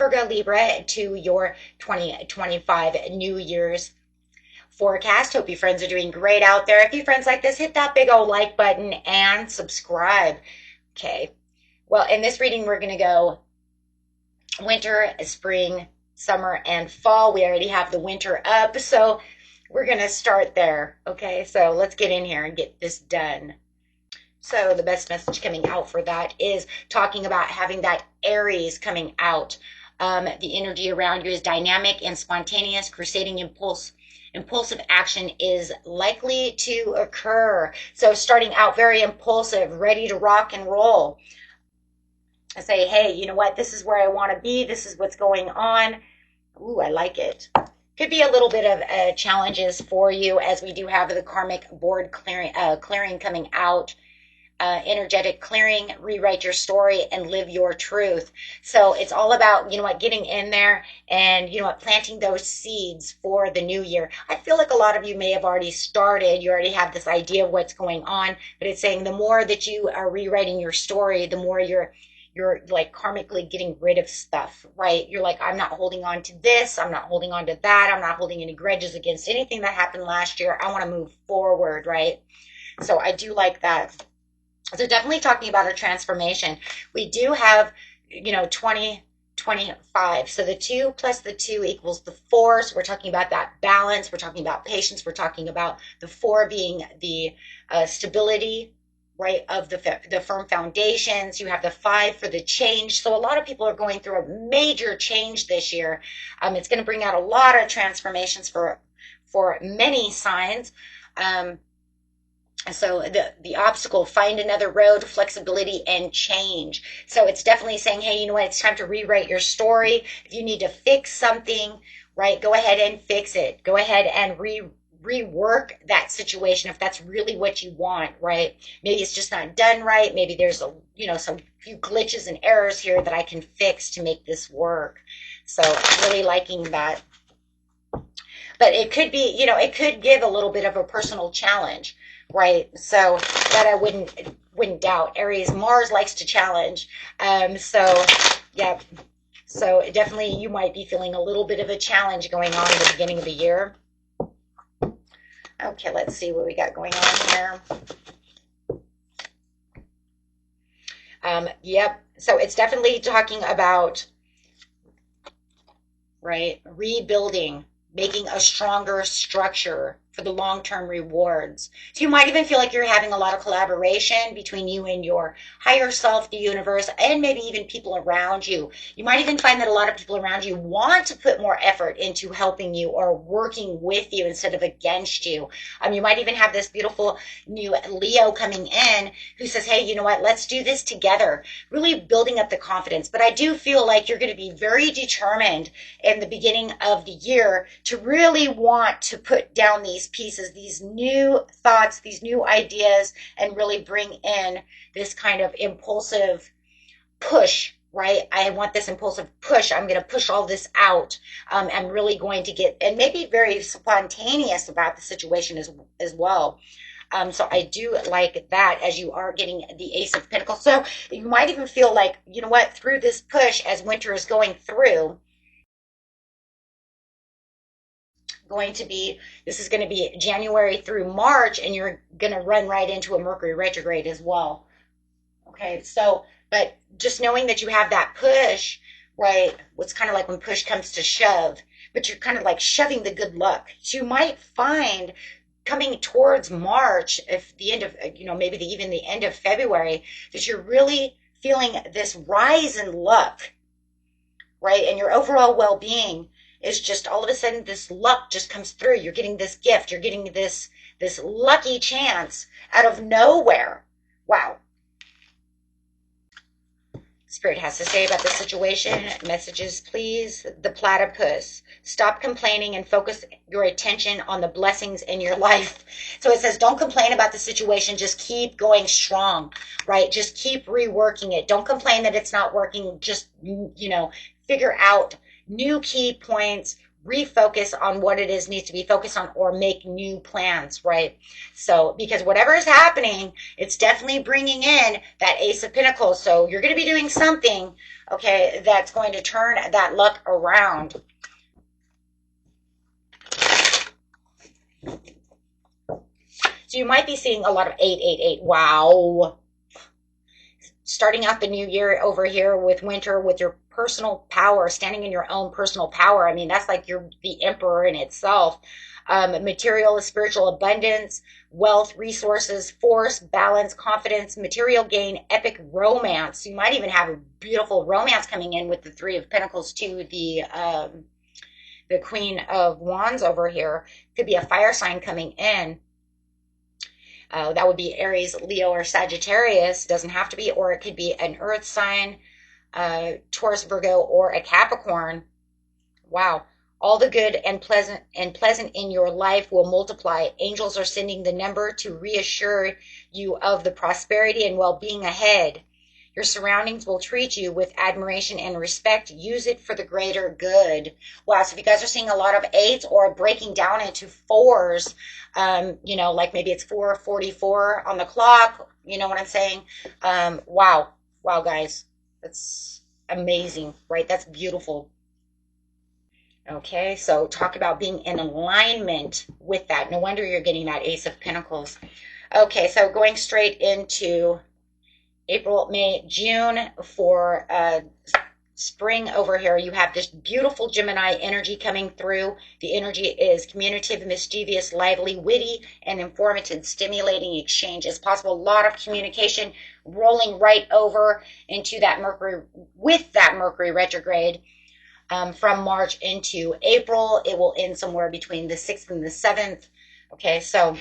Virgo, Libra to your 2025 New Year's forecast. Hope you friends are doing great out there. If you friends like this, hit that big old like button and subscribe. Okay. Well, in this reading, we're going to go winter, spring, summer, and fall. We already have the winter up, so we're going to start there. Okay, so let's get in here and get this done. So the best message coming out for that is talking about having that Aries coming out. The energy around you is dynamic and spontaneous. Crusading impulsive action is likely to occur. So starting out very impulsive, ready to rock and roll. I say, hey, you know what? This is where I want to be. This is what's going on. Ooh, I like it. Could be a little bit of challenges for you, as we do have the karmic board clearing coming out. Energetic clearing, rewrite your story, and live your truth. So it's all about, you know what, getting in there and, you know what, planting those seeds for the new year. I feel like a lot of you may have already started. You already have this idea of what's going on, but it's saying the more that you are rewriting your story, the more you're like karmically getting rid of stuff, right? You're like, I'm not holding on to this. I'm not holding on to that. I'm not holding any grudges against anything that happened last year. I want to move forward, right? So I do like that. So definitely talking about a transformation. We do have, you know, 2025. So the 2 plus the 2 equals the 4. So we're talking about that balance. We're talking about patience. We're talking about the 4 being the stability, right, of the firm foundations. You have the 5 for the change. So a lot of people are going through a major change this year. It's going to bring out a lot of transformations for many signs. So the obstacle, find another road, flexibility, and change. So it's definitely saying, hey, you know what? It's time to rewrite your story. If you need to fix something, right, go ahead and fix it. Go ahead and rework that situation if that's really what you want, right? Maybe it's just not done right. Maybe there's some few glitches and errors here that I can fix to make this work. So I'm really liking that. But it could be, you know, it could give a little bit of a personal challenge, right? So that I wouldn't doubt. Aries, Mars likes to challenge. So yeah. So definitely you might be feeling a little bit of a challenge going on at the beginning of the year. Okay, let's see what we got going on here. Yep. So it's definitely talking about, right, rebuilding, making a stronger structure for the long-term rewards. So you might even feel like you're having a lot of collaboration between you and your higher self, the universe, and maybe even people around you. You might even find that a lot of people around you want to put more effort into helping you or working with you instead of against you. You might even have this beautiful new Leo coming in who says, hey, you know what, let's do this together. Really building up the confidence. But I do feel like you're going to be very determined in the beginning of the year to really want to put down these pieces, these new thoughts, these new ideas, and really bring in this kind of impulsive push, right? I want this impulsive push. I'm going to push all this out. I'm really going to get, and maybe very spontaneous about the situation as well. So I do like that, as you are getting the Ace of Pentacles. So you might even feel like, you know what, through this push as winter is going through, this is going to be January through March, and you're going to run right into a Mercury retrograde as well. Okay, so, but just knowing that you have that push, right, what's kind of like when push comes to shove, but you're kind of like shoving the good luck. So you might find coming towards March, if the end of, you know, maybe even the end of February, that you're really feeling this rise in luck, right, and your overall well-being is just all of a sudden this luck just comes through. You're getting this gift. You're getting this lucky chance out of nowhere. Wow. Spirit has to say about the situation. Messages, please. The platypus. Stop complaining and focus your attention on the blessings in your life. So it says, don't complain about the situation. Just keep going strong, right? Just keep reworking it. Don't complain that it's not working. Just, you know, figure out new key points, refocus on what it is needs to be focused on, or make new plans, right? So because whatever is happening, it's definitely bringing in that Ace of Pentacles. So you're going to be doing something, okay, that's going to turn that luck around. So you might be seeing a lot of 888. Wow. Starting out the new year over here with winter, with your personal power, standing in your own personal power. I mean, that's like you're the emperor in itself. Material, spiritual abundance, wealth, resources, force, balance, confidence, material gain, epic romance. You might even have a beautiful romance coming in with the Three of Pentacles to the Queen of Wands over here. Could be a fire sign coming in. That would be Aries, Leo, or Sagittarius. Doesn't have to be, or it could be an earth sign, Taurus, Virgo, or a Capricorn. Wow. All the good and pleasant in your life will multiply. Angels are sending the number to reassure you of the prosperity and well-being ahead. Your surroundings will treat you with admiration and respect. Use it for the greater good. Wow, so if you guys are seeing a lot of eights or breaking down into fours, like maybe it's 4:44 on the clock, you know what I'm saying? Wow, guys, that's amazing, right? That's beautiful. Okay, so talk about being in alignment with that. No wonder you're getting that Ace of Pentacles. Okay, so going straight into April, May, June for spring over here. You have this beautiful Gemini energy coming through. The energy is communicative, mischievous, lively, witty, and informative. Stimulating exchange is possible. A lot of communication rolling right over into that Mercury, with that Mercury retrograde. From March into April, it will end somewhere between the 6th and the 7th. Okay, so,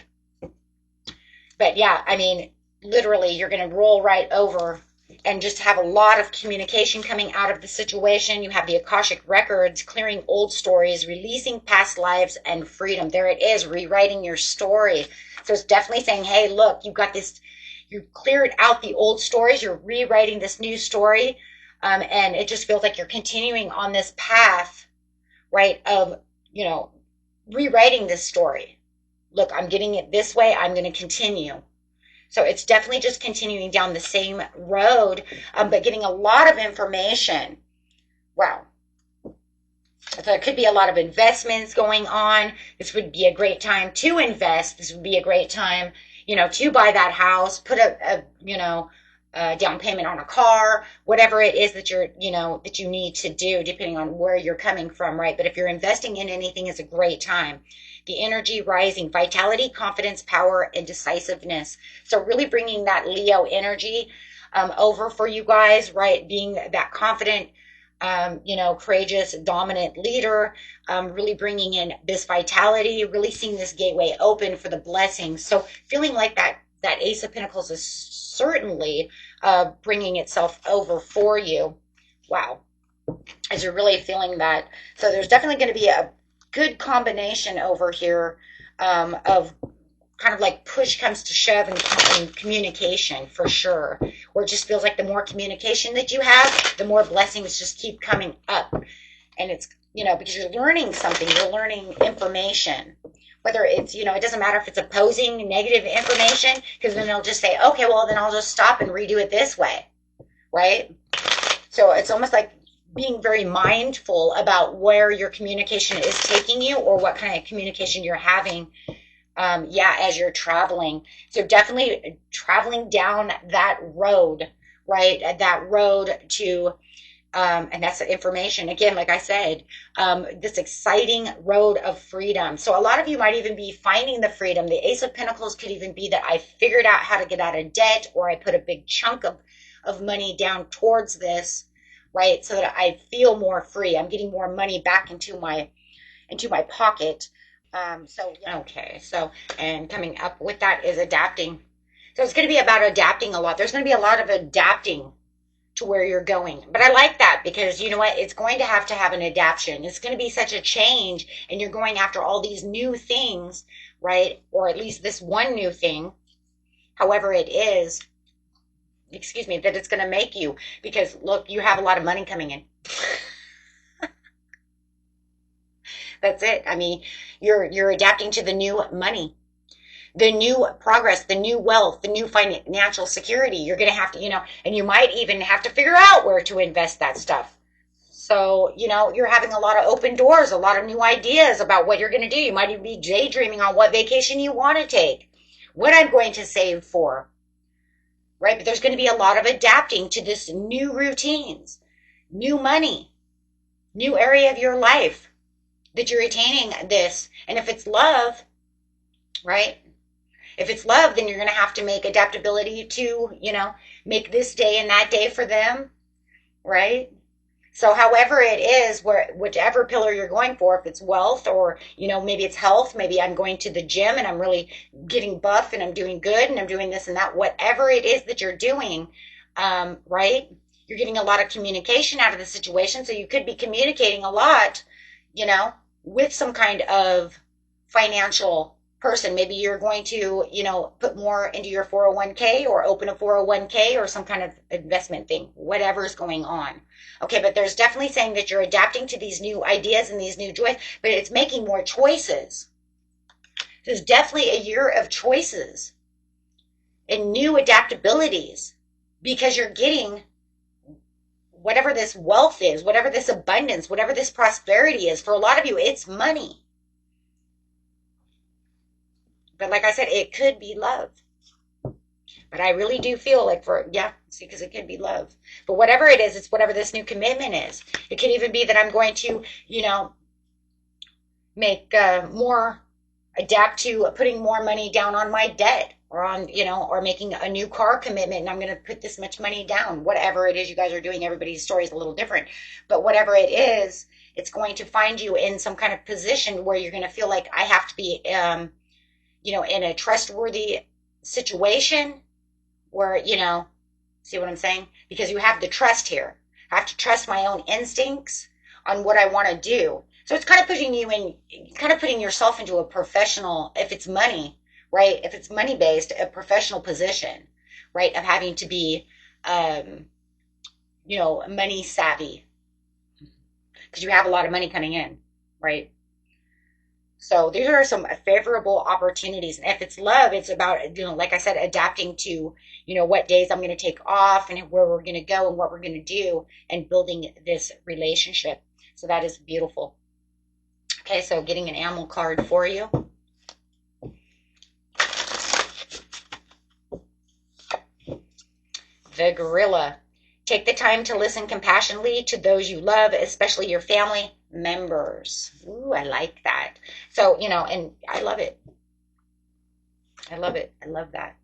but yeah, I mean, literally, you're going to roll right over and just have a lot of communication coming out of the situation. You have the Akashic records, clearing old stories, releasing past lives, and freedom. There it is, rewriting your story. So it's definitely saying, hey, look, you got this, you cleared out the old stories, you're rewriting this new story. And it just feels like you're continuing on this path, right, of, rewriting this story. Look, I'm getting it this way. I'm going to continue. So it's definitely just continuing down the same road, but getting a lot of information. Wow. So it could be a lot of investments going on. This would be a great time to invest. This would be a great time, to buy that house, put a down payment on a car, whatever it is that that you need to do, depending on where you're coming from, right? But if you're investing in anything, it's a great time. The energy rising, vitality, confidence, power, and decisiveness. So really bringing that Leo energy over for you guys, right? Being that confident, courageous, dominant leader, really bringing in this vitality, really seeing this gateway open for the blessings. So feeling like that Ace of Pentacles is certainly bringing itself over for you. Wow. As you're really feeling that. So there's definitely going to be a good combination over here of kind of like push comes to shove and communication for sure. Where it just feels like the more communication that you have, the more blessings just keep coming up. And it's, because you're learning something, you're learning information. Whether it's, it doesn't matter if it's opposing negative information, because then they'll just say, okay, well, then I'll just stop and redo it this way, right? So it's almost like being very mindful about where your communication is taking you, or what kind of communication you're having, as you're traveling. So definitely traveling down that road, right? That road to... and that's the information, again, like I said, this exciting road of freedom. So a lot of you might even be finding the freedom. The Ace of Pentacles could even be that I figured out how to get out of debt, or I put a big chunk of money down towards this, right? So that I feel more free. I'm getting more money back into my pocket. Okay. So, and coming up with that is adapting. So it's going to be about adapting a lot. There's going to be a lot of adapting to where you're going. But I like that, because you know what? It's going to have an adaptation. It's going to be such a change, and you're going after all these new things, right? Or at least this one new thing, however it is, that it's going to make you, because look, you have a lot of money coming in. That's it. I mean, you're adapting to the new money, the new progress, the new wealth, the new financial security. You're going to have to, and you might even have to figure out where to invest that stuff. So, you're having a lot of open doors, a lot of new ideas about what you're going to do. You might even be daydreaming on what vacation you want to take, what I'm going to save for, right? But there's going to be a lot of adapting to this new routines, new money, new area of your life that you're attaining this. And if it's love, right? If it's love, then you're going to have to make adaptability to, make this day and that day for them, right? So however it is, whichever pillar you're going for, if it's wealth or, maybe it's health, maybe I'm going to the gym and I'm really getting buff and I'm doing good and I'm doing this and that, whatever it is that you're doing, right? You're getting a lot of communication out of the situation. So you could be communicating a lot, with some kind of financial person. Maybe you're going to, put more into your 401k or open a 401k or some kind of investment thing, whatever's going on. Okay, but there's definitely saying that you're adapting to these new ideas and these new joys, but it's making more choices. There's definitely a year of choices and new adaptabilities because you're getting whatever this wealth is, whatever this abundance, whatever this prosperity is. For a lot of you, it's money. But like I said, it could be love. But I really do feel like because it could be love. But whatever it is, it's whatever this new commitment is. It could even be that I'm going to, make adapt to putting more money down on my debt or or making a new car commitment and I'm going to put this much money down. Whatever it is you guys are doing, everybody's story is a little different. But whatever it is, it's going to find you in some kind of position where you're going to feel like I have to be, in a trustworthy situation where, see what I'm saying? Because you have the trust here. I have to trust my own instincts on what I want to do. So it's kind of putting yourself into a professional, if it's money, right? If it's money based, a professional position, right? Of having to be, money savvy because you have a lot of money coming in, right? So these are some favorable opportunities. And if it's love, it's about, like I said, adapting to, what days I'm going to take off and where we're going to go and what we're going to do and building this relationship. So that is beautiful. Okay, so getting an animal card for you. The gorilla. Take the time to listen compassionately to those you love, especially your family members. Ooh, I like that. So, and I love it. I love it. I love that.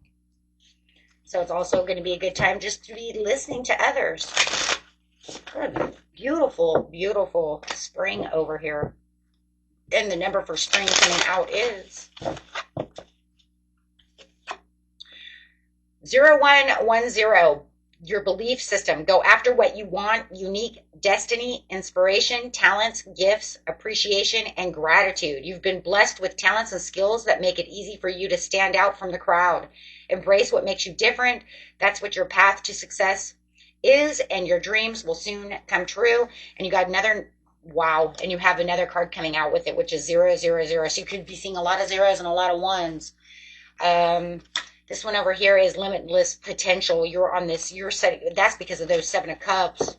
So it's also going to be a good time just to be listening to others. Good. Beautiful, beautiful spring over here. And the number for spring coming out is 0110. Your belief system. Go after what you want. Unique destiny, inspiration, talents, gifts, appreciation, and gratitude. You've been blessed with talents and skills that make it easy for you to stand out from the crowd. Embrace what makes you different. That's what your path to success is, and your dreams will soon come true. And you got another, wow, and you have another card coming out with it, which is 000. So you could be seeing a lot of zeros and a lot of ones. This one over here is limitless potential. You're on this, you're setting, that's because of those 7 of Cups.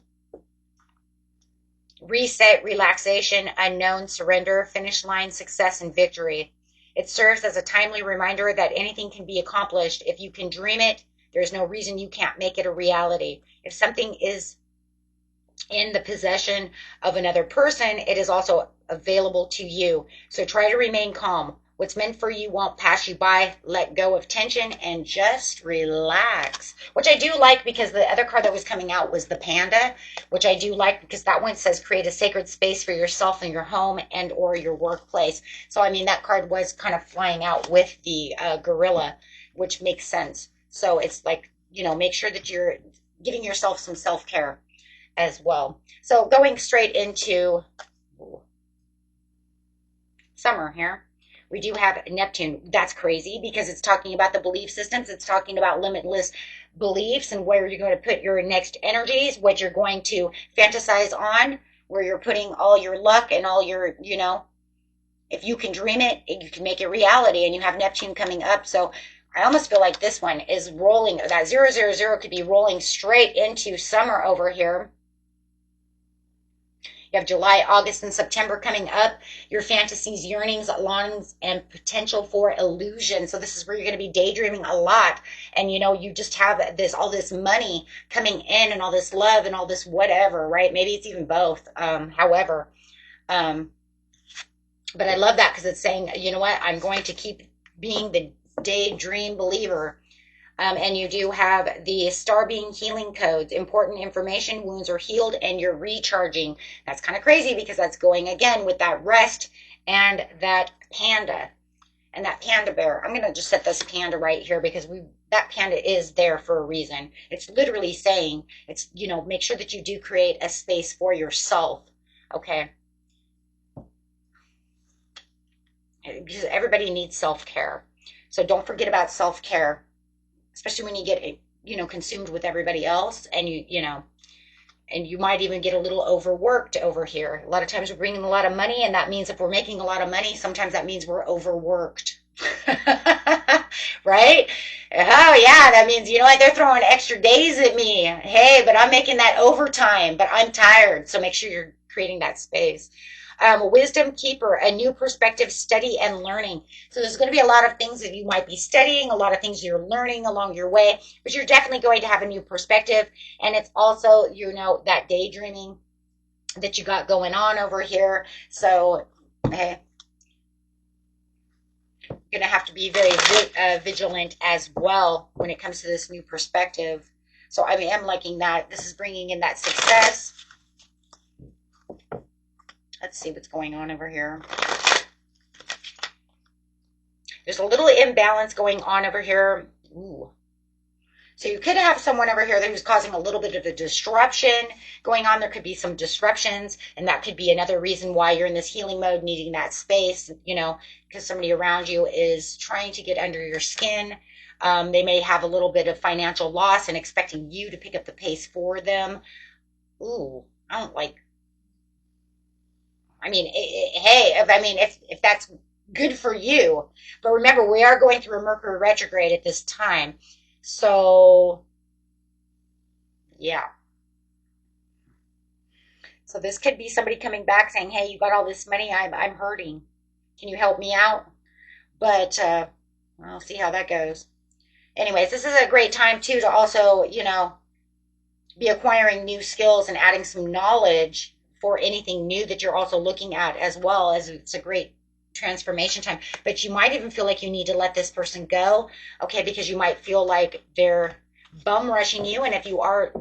Reset, relaxation, unknown, surrender, finish line, success, and victory. It serves as a timely reminder that anything can be accomplished. If you can dream it, there's no reason you can't make it a reality. If something is in the possession of another person, it is also available to you. So try to remain calm. What's meant for you won't pass you by. Let go of tension and just relax. Which I do like because the other card that was coming out was the panda, which I do like because that one says create a sacred space for yourself in your home and or your workplace. So, I mean, that card was kind of flying out with the gorilla, which makes sense. So it's like, make sure that you're giving yourself some self-care as well. So going straight into summer here. We do have Neptune. That's crazy because it's talking about the belief systems. It's talking about limitless beliefs and where you're going to put your next energies, what you're going to fantasize on, where you're putting all your luck and all your, If you can dream it, you can make it reality, and you have Neptune coming up. So I almost feel like this one is rolling. That 000 could be rolling straight into summer over here. You have July, August, and September coming up. Your fantasies, yearnings, longings, and potential for illusion. So this is where you're going to be daydreaming a lot. And you just have all this money coming in and all this love and all this whatever, right? Maybe it's even both. However, but I love that because it's saying, you know what? I'm going to keep being the daydream believer. And you do have the star being healing codes, important information, wounds are healed, and you're recharging. That's kind of crazy because that's going again with that rest and that panda and that panda bear. I'm going to just set this panda right here because that panda is there for a reason. It's literally saying, make sure that you do create a space for yourself. Okay. Because everybody needs self-care. So don't forget about self-care. Especially when you get, consumed with everybody else, and and you might even get a little overworked over here. A lot of times we're bringing a lot of money, and that means if we're making a lot of money, sometimes that means we're overworked. Right? Oh yeah, that means, they're throwing extra days at me. Hey, but I'm making that overtime, but I'm tired. So make sure you're creating that space. Wisdom keeper, a new perspective, study and learning. So there's going to be a lot of things that you might be studying, a lot of things you're learning along your way, but you're definitely going to have a new perspective. And it's also, that daydreaming that you got going on over here. So, hey, you're going to have to be very vigilant as well when it comes to this new perspective. So I am liking that. This is bringing in that success. Let's see what's going on over here. There's a little imbalance going on over here. Ooh. So you could have someone over here who's causing a little bit of a disruption going on. There could be some disruptions, and that could be another reason why you're in this healing mode, needing that space, because somebody around you is trying to get under your skin. They may have a little bit of financial loss and expecting you to pick up the pace for them. Ooh, I don't like. If that's good for you. But remember, we are going through a Mercury retrograde at this time. So, yeah. So this could be somebody coming back saying, hey, you got all this money. I'm hurting. Can you help me out? But I'll see how that goes. Anyways, this is a great time, too, to also, be acquiring new skills and adding some knowledge for anything new that you're also looking at, as well as it's a great transformation time. But you might even feel like you need to let this person go, okay, because you might feel like they're bum rushing you. And if you are,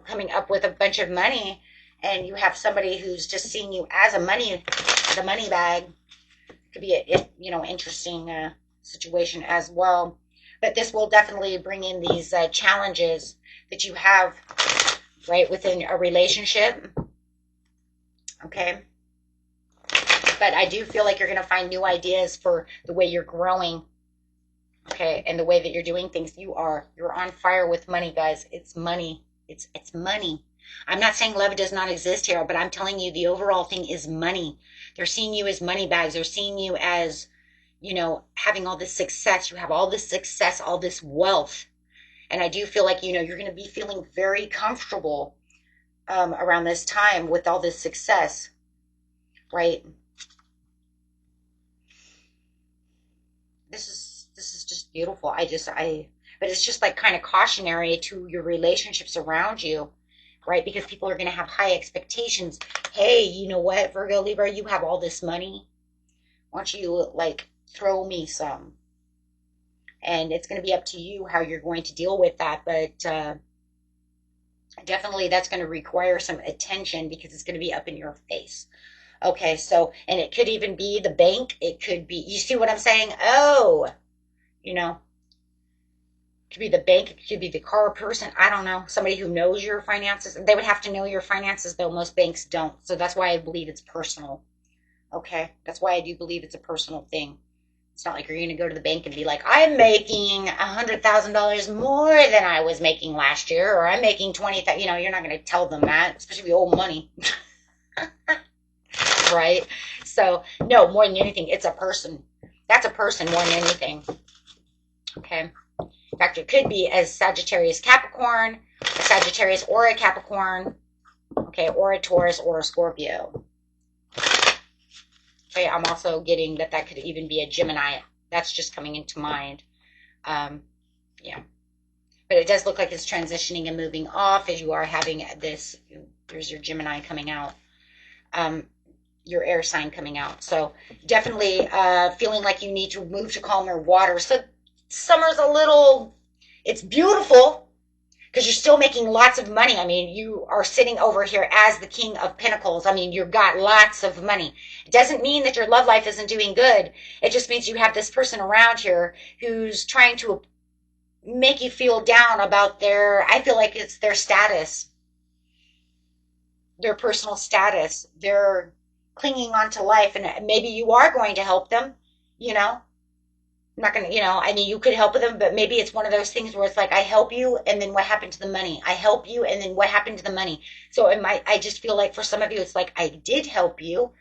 coming up with a bunch of money and you have somebody who's just seeing you as the money bag, it could be a, interesting situation as well. But this will definitely bring in these challenges that you have, right, within a relationship. Okay. But I do feel like you're going to find new ideas for the way you're growing. Okay. And the way that you're doing things. You're on fire with money, guys. It's money. It's money. I'm not saying love does not exist here, but I'm telling you the overall thing is money. They're seeing you as money bags. They're seeing you as, having all this success. You have all this success, all this wealth. And I do feel like, you're going to be feeling very comfortable around this time with all this success, right? This is just beautiful. But it's just like kind of cautionary to your relationships around you, right? Because people are going to have high expectations. Hey, you know what, Virgo, Libra, you have all this money. Why don't you throw me some? And it's going to be up to you how you're going to deal with that. But definitely that's going to require some attention because it's going to be up in your face. Okay, so, and it could even be the bank. It could be, you see what I'm saying? Oh, it could be the bank. It could be the car person. I don't know. Somebody who knows your finances. They would have to know your finances, though most banks don't. So that's why I believe it's personal. Okay, that's why I do believe it's a personal thing. It's not like you're going to go to the bank and be like, I'm making $100,000 more than I was making last year, or I'm making 20,000. You're not going to tell them that, especially if you owe money. right? So, no, more than anything, it's a person. That's a person more than anything. Okay. In fact, it could be as Sagittarius Capricorn, a Sagittarius or a Capricorn, okay, or a Taurus or a Scorpio. Okay, I'm also getting that that could even be a Gemini. That's just coming into mind. Yeah. But it does look like it's transitioning and moving off as you are having this. There's your Gemini coming out. Your air sign coming out. So definitely feeling like you need to move to calmer water. So summer's a little, it's beautiful because you're still making lots of money. I mean, you are sitting over here as the King of Pentacles. I mean, you've got lots of money. It doesn't mean that your love life isn't doing good. It just means you have this person around here who's trying to make you feel down about their, I feel like it's their status, their personal status. They're clinging on to life, and maybe you are going to help them, you know. I'm not gonna, I mean, you could help them, but maybe it's one of those things where it's like, I help you, and then what happened to the money? I help you, and then what happened to the money? So I just feel like for some of you, it's like, I did help you,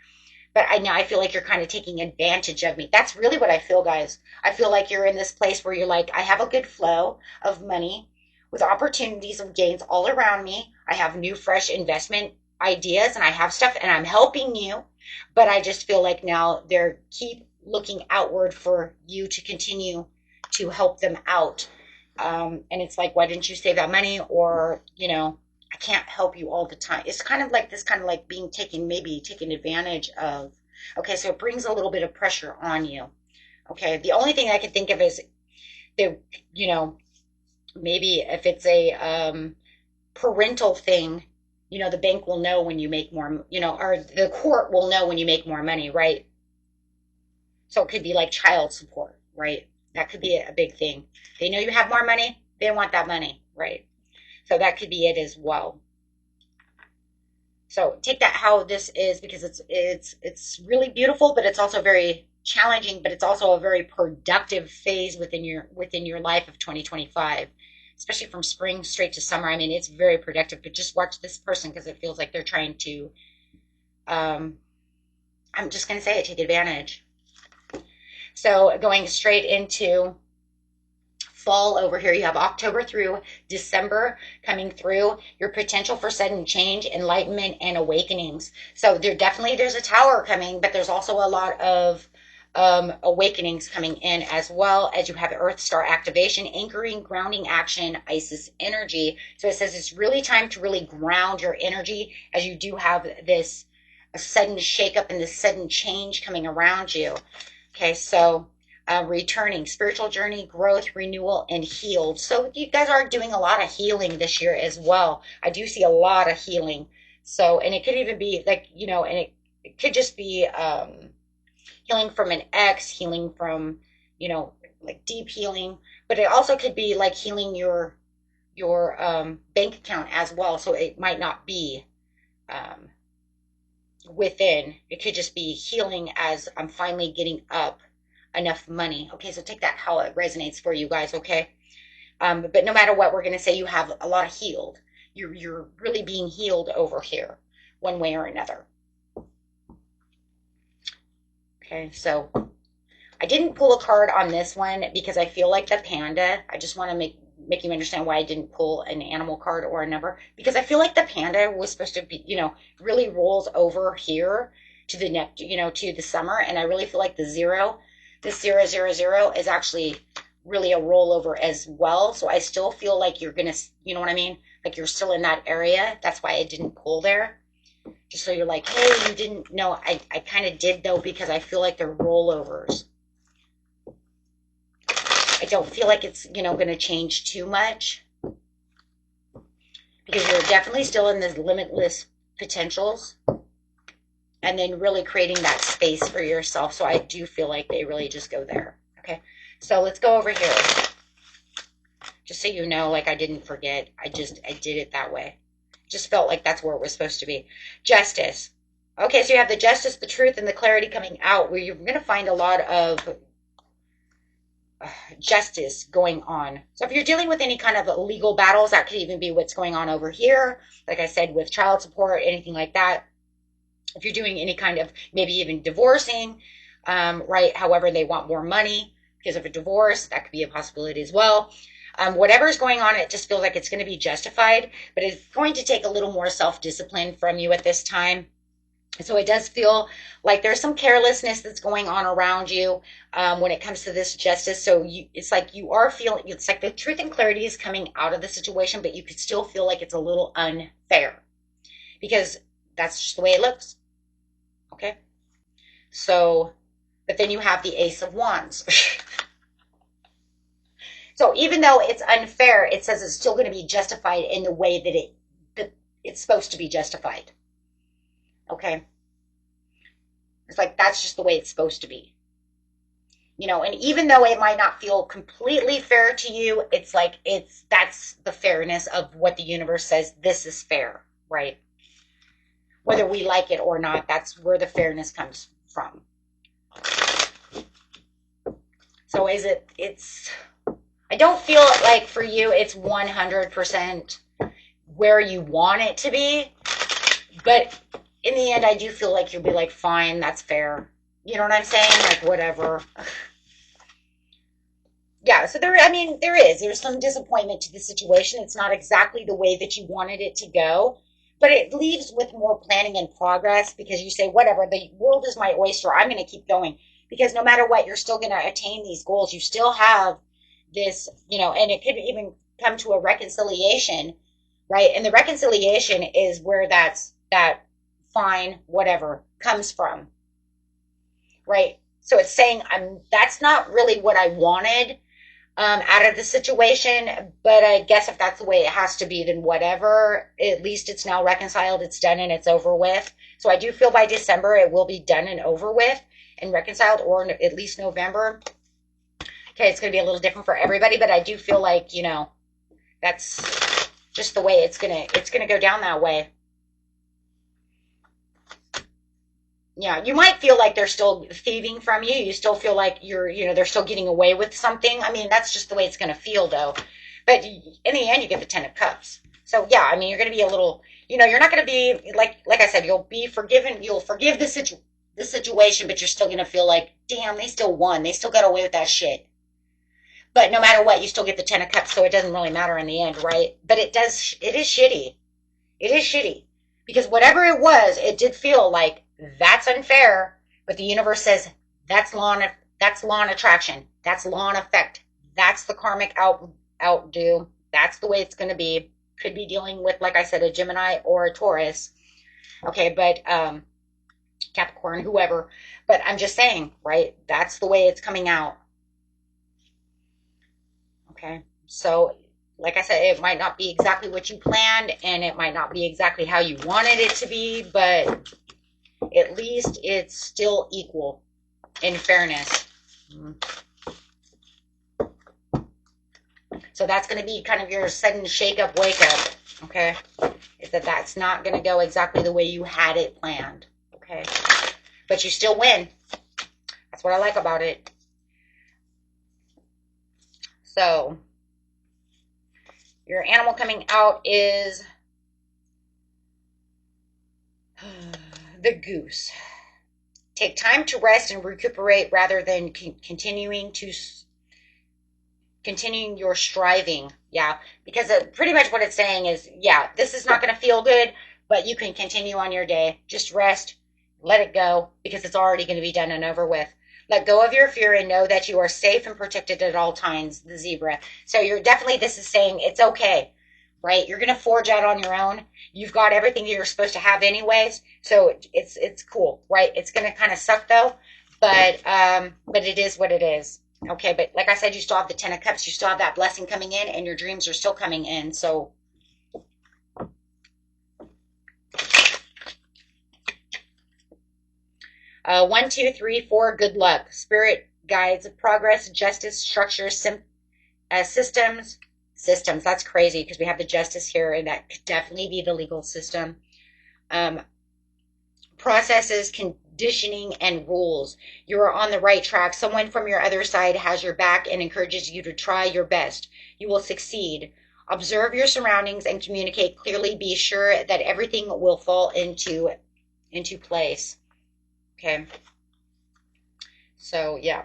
but now I feel like you're kind of taking advantage of me. That's really what I feel, guys. I feel like you're in this place where you're like, I have a good flow of money with opportunities of gains all around me. I have new, fresh investment ideas, and I have stuff, and I'm helping you, but I just feel like now they're keep looking outward for you to continue to help them out. And it's like, why didn't you save that money? Or, I can't help you all the time. It's kind of like this, kind of like being maybe taken advantage of. Okay, so it brings a little bit of pressure on you. Okay, the only thing I can think of is that, maybe if it's a parental thing, the bank will know when you make more, or the court will know when you make more money, right? So it could be like child support, right? That could be a big thing. They know you have more money, they want that money, right? So that could be it as well. So take that how this is, because it's really beautiful, but it's also very challenging, but it's also a very productive phase within your life of 2025, especially from spring straight to summer. I mean, it's very productive, but just watch this person because it feels like they're trying to, I'm just going to say it, take advantage. So going straight into fall over here, you have October through December coming through, your potential for sudden change, enlightenment, and awakenings. So there's a tower coming, but there's also a lot of awakenings coming in, as well as you have Earth Star activation, anchoring, grounding action, Isis energy. So it says it's really time to really ground your energy, as you do have this a sudden shakeup and this sudden change coming around you. Okay, so returning, spiritual journey, growth, renewal, and healed. So you guys are doing a lot of healing this year as well. I do see a lot of healing. So, and it could even be like, and it could just be healing from an ex, healing from, like deep healing, but it also could be like healing your bank account as well. So it might not be within. It could just be healing as I'm finally getting up enough money. Okay, so take that how it resonates for you guys, okay? But no matter what, we're going to say you have a lot of healed. You're really being healed over here, one way or another. Okay, so I didn't pull a card on this one because I feel like the panda, I just want to make you understand why I didn't pull an animal card or a number, because I feel like the panda was supposed to be, really rolls over here to the next, to the summer. And I really feel like the 0, this 000 is actually really a rollover as well. So I still feel like you're going to, you know what I mean? Like you're still in that area. That's why I didn't pull there. Just so you're like, hey, you didn't know. I kind of did though, because I feel like they're rollovers. I don't feel like it's, going to change too much, because you're definitely still in this limitless potentials and then really creating that space for yourself. So I do feel like they really just go there. Okay. So let's go over here. Just so you know, like I didn't forget. I did it that way. Just felt like that's where it was supposed to be. Justice. Okay. So you have the justice, the truth, and the clarity coming out, where you're going to find a lot of justice going on. So if you're dealing with any kind of legal battles, that could even be what's going on over here. Like I said, with child support, anything like that. If you're doing any kind of, maybe even divorcing, right? However, they want more money because of a divorce. That could be a possibility as well. Whatever's going on, it just feels like it's going to be justified, but it's going to take a little more self-discipline from you at this time. So it does feel like there's some carelessness that's going on around you when it comes to this justice. So it's like you are feeling, it's like the truth and clarity is coming out of the situation, but you could still feel like it's a little unfair because that's just the way it looks. Okay. So, but then you have the Ace of Wands. So even though it's unfair, it says it's still going to be justified in the way that it's supposed to be justified. Okay. It's like that's just the way it's supposed to be. And even though it might not feel completely fair to you, it's like that's the fairness of what the universe says this is fair, right? Whether we like it or not, that's where the fairness comes from. So I don't feel like for you it's 100% where you want it to be, but in the end, I do feel like you'll be like, fine, that's fair. You know what I'm saying? Like, whatever. Yeah, so there's some disappointment to the situation. It's not exactly the way that you wanted it to go, but it leaves with more planning and progress because you say, whatever, the world is my oyster. I'm going to keep going because no matter what, you're still going to attain these goals. You still have this, and it could even come to a reconciliation, right? And the reconciliation is where that fine, whatever, comes from, right? So it's saying that's not really what I wanted out of the situation, but I guess if that's the way it has to be, then whatever. At least it's now reconciled, it's done, and it's over with. So I do feel by December it will be done and over with and reconciled, or at least November. Okay, it's going to be a little different for everybody, but I do feel like, that's just the way it's gonna go down that way. Yeah, you might feel like they're still thieving from you. You still feel like they're still getting away with something. I mean, that's just the way it's going to feel, though. But in the end, you get the Ten of Cups. So yeah, I mean, you're going to be a little, you're not going to be like I said, you'll be forgiven. You'll forgive the situation, but you're still going to feel like, damn, they still won. They still got away with that shit. But no matter what, you still get the Ten of Cups, so it doesn't really matter in the end, right? But it is shitty. It is shitty. Because whatever it was, it did feel like that's unfair. But the universe says that's law and attraction. That's law and effect. That's the karmic outdo. That's the way it's going to be. Could be dealing with, like I said, a Gemini or a Taurus. Okay, but Capricorn, whoever. But I'm just saying, right? That's the way it's coming out. Okay, so like I said, it might not be exactly what you planned, and it might not be exactly how you wanted it to be, but at least it's still equal in fairness. So that's going to be kind of your sudden shake-up, wake-up, okay? Is that's not going to go exactly the way you had it planned, okay? But you still win. That's what I like about it. So your animal coming out is the goose. Take time to rest and recuperate rather than continuing your striving. Yeah, because pretty much what it's saying is, yeah, this is not going to feel good, but you can continue on your day. Just rest, let it go, because it's already going to be done and over with. Let go of your fear and know that you are safe and protected at all times, the zebra. So this is saying it's okay, right? You're going to forge out on your own. You've got everything you're supposed to have anyways. So it's cool, right? It's going to kind of suck though, but it is what it is. Okay, but like I said, you still have the Ten of Cups. You still have that blessing coming in, and your dreams are still coming in. So 1, 2, 3, 4, good luck. Spirit guides, progress, justice, structures, systems. Systems, that's crazy because we have the justice here, and that could definitely be the legal system. Processes, conditioning, and rules. You are on the right track. Someone from your other side has your back and encourages you to try your best. You will succeed. Observe your surroundings and communicate clearly. Be sure that everything will fall into into place. Okay. So, yeah.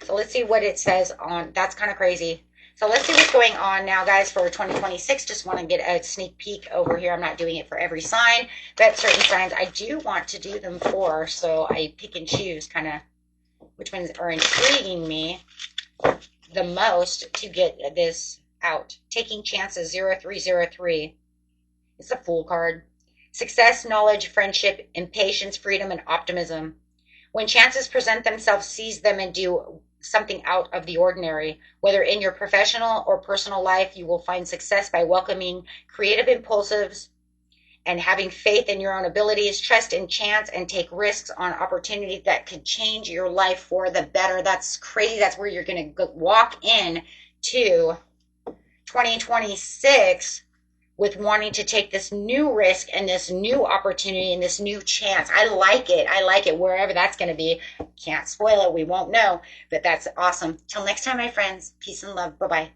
So let's see what it says on, that's kind of crazy. So let's see what's going on now, guys, for 2026. Just want to get a sneak peek over here. I'm not doing it for every sign, but certain signs I do want to do them for. So I pick and choose kind of which ones are intriguing me the most to get this out. Taking chances, 0303. It's a Fool card. Success, knowledge, friendship, impatience, freedom, and optimism. When chances present themselves, seize them and do something out of the ordinary. Whether in your professional or personal life, you will find success by welcoming creative impulsives and having faith in your own abilities, trust in chance, and take risks on opportunities that could change your life for the better. That's crazy. That's where you're going to walk in to 2026 with wanting to take this new risk and this new opportunity and this new chance. I like it. I like it wherever that's going to be. Can't spoil it. We won't know, but that's awesome. Till next time, my friends. Peace and love. Bye-bye.